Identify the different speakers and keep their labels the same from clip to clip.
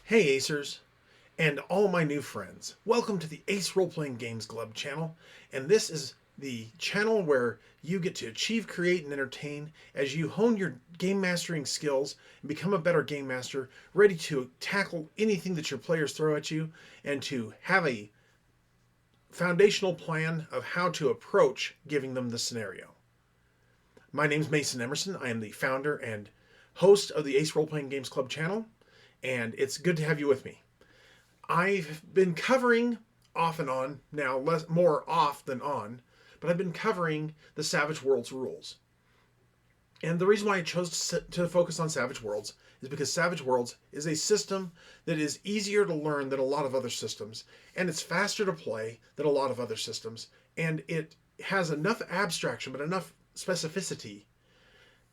Speaker 1: Hey Acers, and all my new friends. Welcome to the Ace Role Playing Games Club channel, and this is the channel where you get to achieve, create, and entertain as you hone your game mastering skills and become a better game master, ready to tackle anything that your players throw at you, and to have a foundational plan of how to approach giving them the scenario. My name is Mason Emerson. I am the founder and host of the Ace Role Playing Games Club channel, and it's good to have you with me. I've been covering off and on now, more off than on, but I've been covering the Savage Worlds rules. And the reason why I chose to focus on Savage Worlds is because Savage Worlds is a system that is easier to learn than a lot of other systems, and it's faster to play than a lot of other systems, and it has enough abstraction but enough specificity,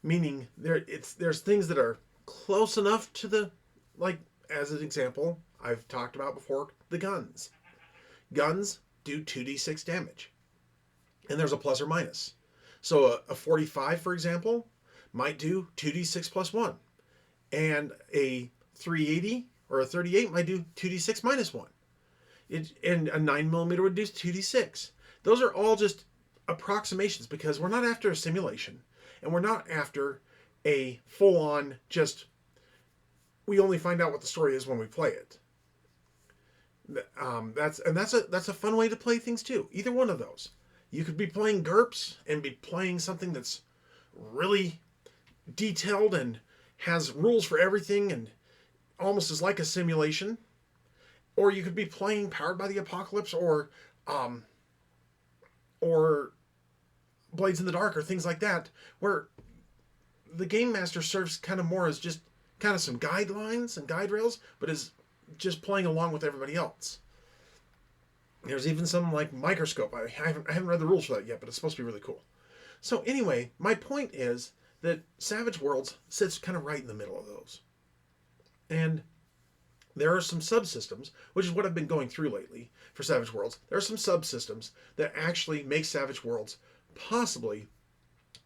Speaker 1: meaning there's things that are close enough to the, like, as an example, I've talked about before, the guns. Guns do 2d6 damage, and there's a plus or minus. So a 45, for example, might do 2d6 plus 1, and a 380 or a 38 might do 2d6 minus 1. And a 9mm would do 2d6. Those are all just approximations because we're not after a simulation, and we're not after a full-on just we only find out what the story is when we play it. That's a fun way to play things too. Either one of those. You could be playing GURPS and be playing something that's really detailed and has rules for everything and almost is like a simulation. Or you could be playing Powered by the Apocalypse or Blades in the Dark or things like that, where the game master serves kind of more as just kind of some guidelines and guide rails, but is just playing along with everybody else. There's even some like Microscope. I haven't read the rules for that yet, but it's supposed to be really cool. So anyway, my point is that Savage Worlds sits kind of right in the middle of those. And there are some subsystems, which is what I've been going through lately for Savage Worlds. There are some subsystems that actually make Savage Worlds possibly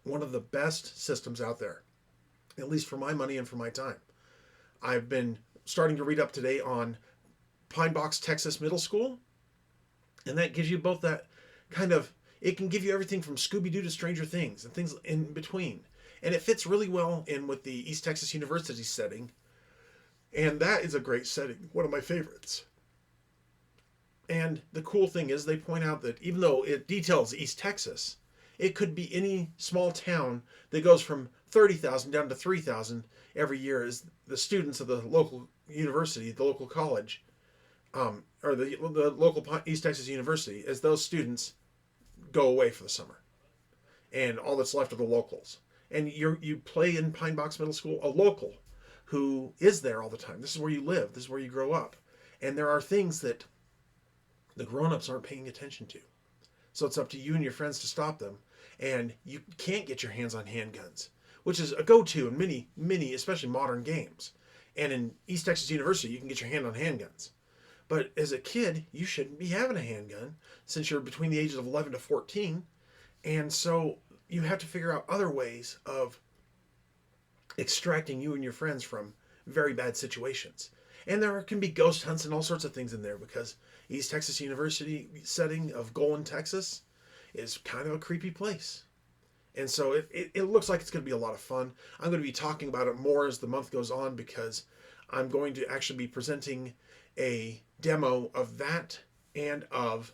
Speaker 1: one of the best systems out there, at least for my money and for my time. I've been starting to read up today on Pine Box, Texas Middle School, and that gives you both that kind of, it can give you everything from Scooby-Doo to Stranger Things and things in between. And it fits really well in with the East Texas University setting, and that is a great setting, one of my favorites. And the cool thing is they point out that even though it details East Texas, it could be any small town that goes from 30,000 down to 3,000 every year as the students of the local university, the local college, or the local East Texas University, as those students go away for the summer. And all that's left are the locals. And you play in Pine Box Middle School a local who is there all the time. This is where you live. This is where you grow up. And there are things that the grown-ups aren't paying attention to. So it's up to you and your friends to stop them. And you can't get your hands on handguns, which is a go-to in many, especially modern games. And in East Texas University, you can get your hand on handguns. But as a kid, you shouldn't be having a handgun since you're between the ages of 11 to 14. And so you have to figure out other ways of extracting you and your friends from very bad situations. And there can be ghost hunts and all sorts of things in there because East Texas University setting of Golan, Texas is kind of a creepy place. And so it looks like it's going to be a lot of fun. I'm going to be talking about it more as the month goes on because I'm going to actually be presenting a demo of that and of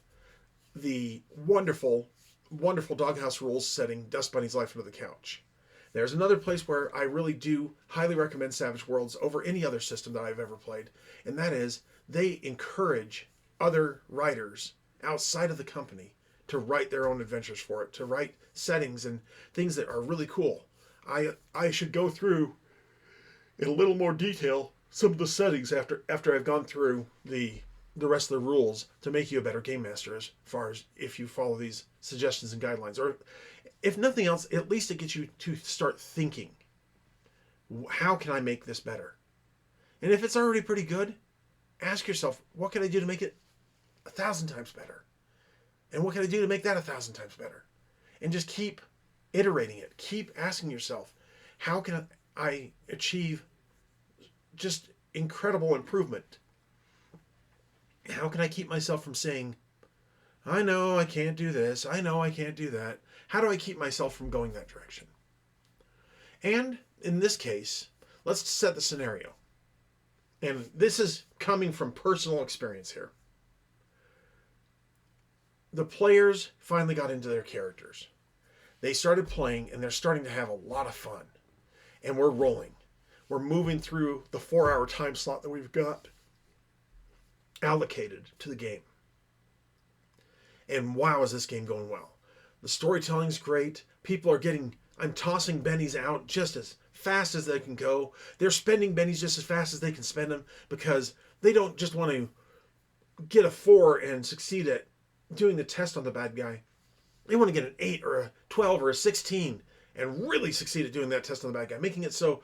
Speaker 1: the wonderful, wonderful Doghouse Rules setting Dust Bunny's Life Under the Couch. There's another place where I really do highly recommend Savage Worlds over any other system that I've ever played, and that is they encourage other writers outside of the company to write their own adventures for it, to write settings and things that are really cool. I should go through in a little more detail some of the settings after I've gone through the rest of the rules to make you a better game master as far as if you follow these suggestions and guidelines. Or if nothing else, at least it gets you to start thinking, how can I make this better? And if it's already pretty good, ask yourself, what can I do to make it 1,000 times better? And what can I do to make that 1,000 times better? And just keep iterating it. Keep asking yourself, how can I achieve just incredible improvement. How can I keep myself from saying, I know I can't do this, I know I can't do that? How do I keep myself from going that direction? And in this case, let's set the scenario. And this is coming from personal experience here. The players finally got into their characters. They started playing and they're starting to have a lot of fun. And we're rolling. We're moving through the 4-hour time slot that we've got allocated to the game. And wow, is this game going well. The storytelling's great. People are getting, I'm tossing bennies out just as fast as they can go. They're spending bennies just as fast as they can spend them because they don't just want to get a 4 and succeed at doing the test on the bad guy. They want to get an 8 or a 12 or a 16 and really succeed at doing that test on the bad guy, making it so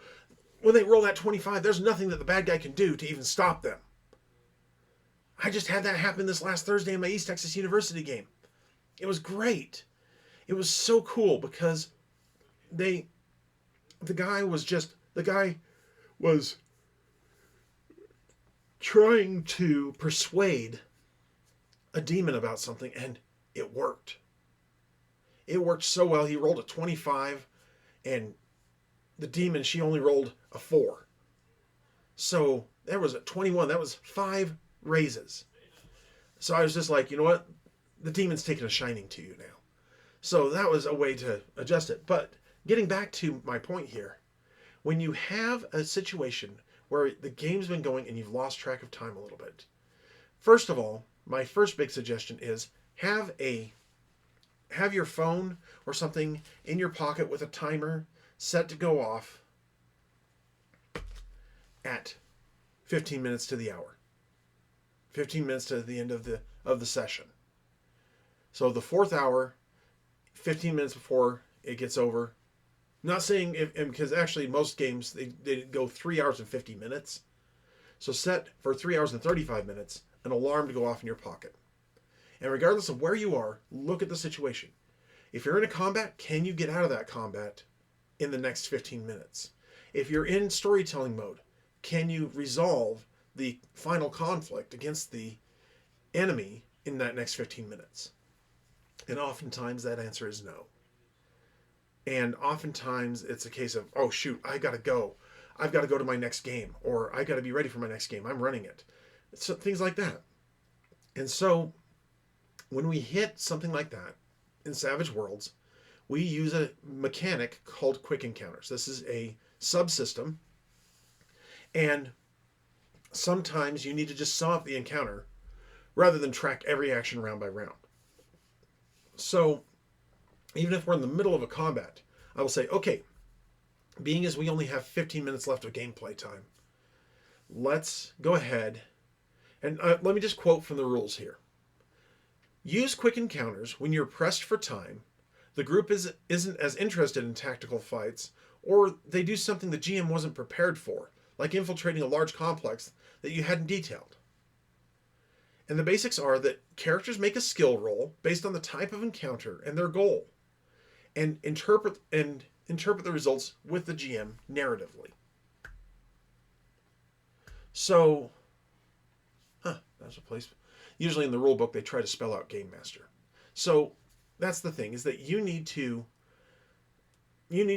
Speaker 1: when they roll that 25, there's nothing that the bad guy can do to even stop them. I just had that happen this last Thursday in my East Texas University game. It was great. It was so cool because the guy was trying to persuade a demon about something, and it worked. It worked so well. He rolled a 25, and the demon, she only rolled a 4. So there was a 21. That was 5 raises. So I was just like, you know what? The demon's taking a shining to you now. So that was a way to adjust it. But getting back to my point here, when you have a situation where the game's been going and you've lost track of time a little bit, first of all, my first big suggestion is have your phone or something in your pocket with a timer set to go off at 15 minutes to the hour. 15 minutes to the end of the session. So the 4th hour, 15 minutes before it gets over. Not saying because actually most games they go 3 hours and 50 minutes. So set for 3 hours and 35 minutes an alarm to go off in your pocket. And regardless of where you are, look at the situation. If you're in a combat, can you get out of that combat in the next 15 minutes? If you're in storytelling mode, can you resolve the final conflict against the enemy in that next 15 minutes? And oftentimes that answer is no. And oftentimes it's a case of, oh shoot, I gotta go. I've got to go to my next game, or I got to be ready for my next game. I'm running it. So things like that. And so when we hit something like that in Savage Worlds, we use a mechanic called quick encounters. This is a subsystem, and sometimes you need to just sum up the encounter rather than track every action round by round. So even if we're in the middle of a combat, I will say, okay, being as we only have 15 minutes left of gameplay time, let's go ahead and let me just quote from the rules here. Use quick encounters when you're pressed for time, the group isn't as interested in tactical fights, or they do something the GM wasn't prepared for, like infiltrating a large complex that you hadn't detailed. And the basics are that characters make a skill roll based on the type of encounter and their goal, and interpret the results with the GM narratively. So, that's a place. Usually in the rule book they try to spell out Game Master. So that's the thing, is that you need to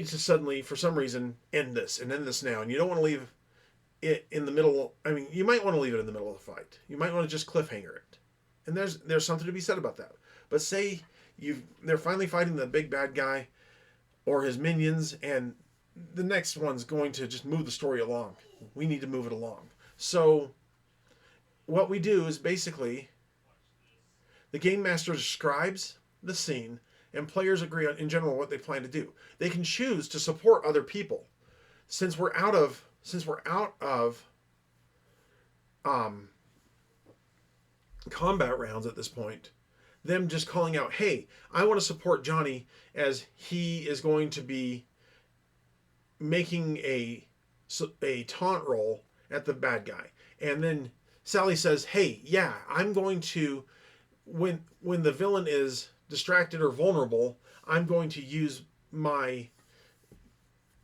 Speaker 1: suddenly, for some reason, end this now, and you don't want to leave it in the middle. I mean, you might want to leave it in the middle of the fight. You might want to just cliffhanger it, and there's something to be said about that. But say they're finally fighting the big bad guy or his minions, and the next one's going to just move the story along. We need to move it along. So what we do is basically the game master describes the scene, and players agree on, in general, what they plan to do. They can choose to support other people. Since we're out of combat rounds at this point, them just calling out, hey, I want to support Johnny as he is going to be making a taunt roll at the bad guy. And then Sally says, hey, yeah, I'm going to, when the villain is distracted or vulnerable, I'm going to use my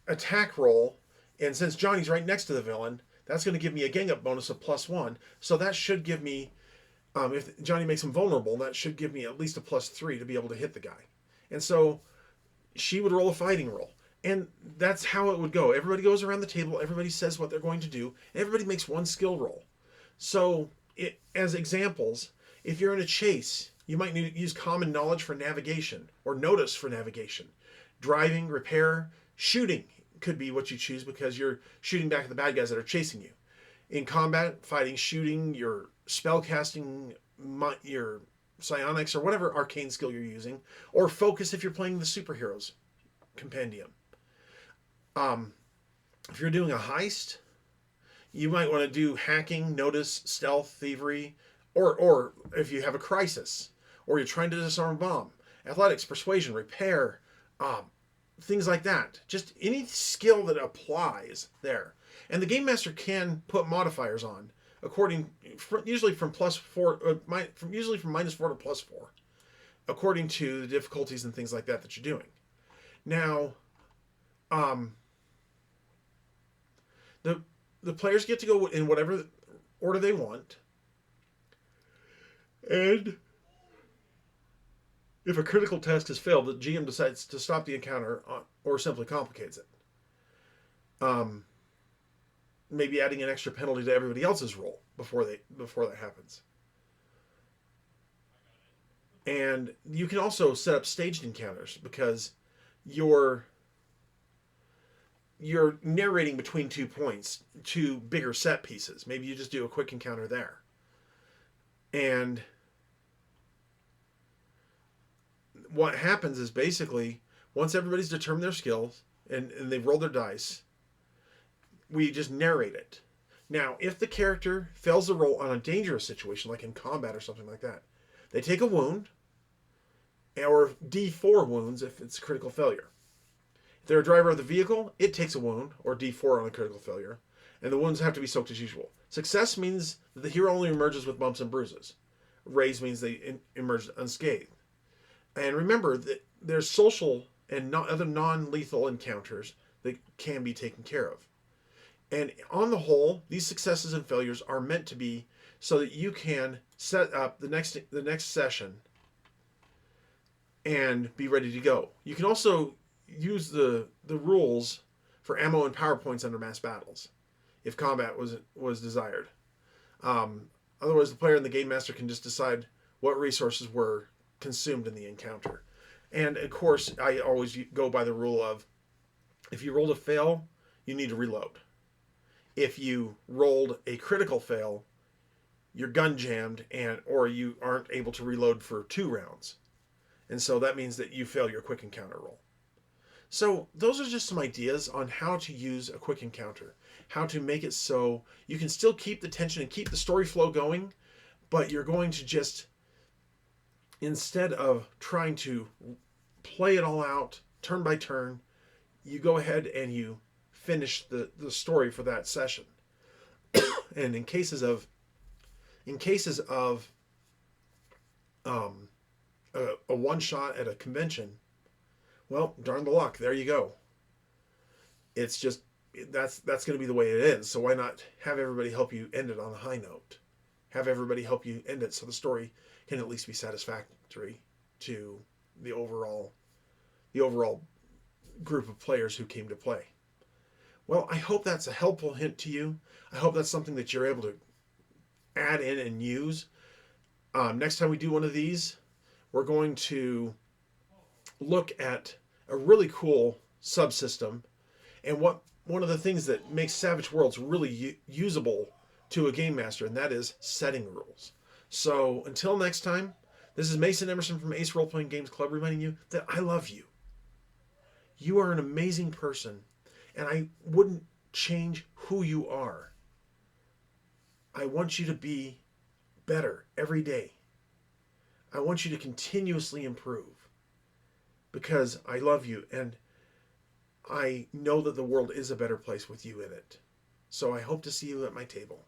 Speaker 1: attack roll, and since Johnny's right next to the villain, That's going to give me a gang up bonus of +1. So that should give me, if Johnny makes him vulnerable, that should give me at least a +3 to be able to hit the guy. And so she would roll a fighting roll. And that's how it would go. Everybody goes around the table, everybody says what they're going to do, and everybody makes one skill roll. So, as examples, if you're in a chase, you might need to use common knowledge for navigation, or notice for navigation. Driving, repair, shooting could be what you choose because you're shooting back at the bad guys that are chasing you. In combat, fighting, shooting, your spell casting, your psionics, or whatever arcane skill you're using, or focus if you're playing the superheroes compendium. If you're doing a heist, you might want to do hacking, notice, stealth, thievery, or if you have a crisis, or you're trying to disarm a bomb, athletics, persuasion, repair, things like that. Just any skill that applies there. And the game master can put modifiers on, usually from +4, usually from -4 to +4, according to the difficulties and things like that you're doing. Now, the players get to go in whatever order they want, and if a critical task has failed, the GM decides to stop the encounter or simply complicates it. Maybe adding an extra penalty to everybody else's roll before that happens. And you can also set up staged encounters because you're narrating between 2 points, 2 bigger set pieces. Maybe you just do a quick encounter there. And what happens is basically, once everybody's determined their skills and they've rolled their dice, we just narrate it. Now, if the character fails the roll on a dangerous situation, like in combat or something like that, they take a wound, or D4 wounds if it's a critical failure. If they're a driver of the vehicle, it takes a wound, or D4 on a critical failure, and the wounds have to be soaked as usual. Success means that the hero only emerges with bumps and bruises. Raise means they emerge unscathed. And remember that there's social and other non-lethal encounters that can be taken care of. And on the whole, these successes and failures are meant to be so that you can set up the next session and be ready to go. You can also use the rules for ammo and power points under mass battles if combat was desired. Otherwise, the player and the game master can just decide what resources were consumed in the encounter. And of course, I always go by the rule of, if you rolled a fail, you need to reload. If you rolled a critical fail, you're gun jammed or you aren't able to reload for 2 rounds. And so that means that you fail your quick encounter roll. So those are just some ideas on how to use a quick encounter, how to make it so you can still keep the tension and keep the story flow going, but you're going to just, instead of trying to play it all out turn by turn, you go ahead and you finish the story for that session. And in cases of a one shot at a convention, well, darn the luck, there you go. It's just, that's going to be the way it is. So why not have everybody help you end it on a high note? Have everybody help you end it so the story can at least be satisfactory to the overall group of players who came to play. Well, I hope that's a helpful hint to you. I hope that's something that you're able to add in and use. Next time we do one of these, we're going to look at a really cool subsystem, and one of the things that makes Savage Worlds really usable to a game master, and that is setting rules. So until next time, this is Mason Emerson from Ace Role Playing Games Club reminding you that I love you. You are an amazing person, and I wouldn't change who you are. I want you to be better every day. I want you to continuously improve because I love you and I know that the world is a better place with you in it. So I hope to see you at my table.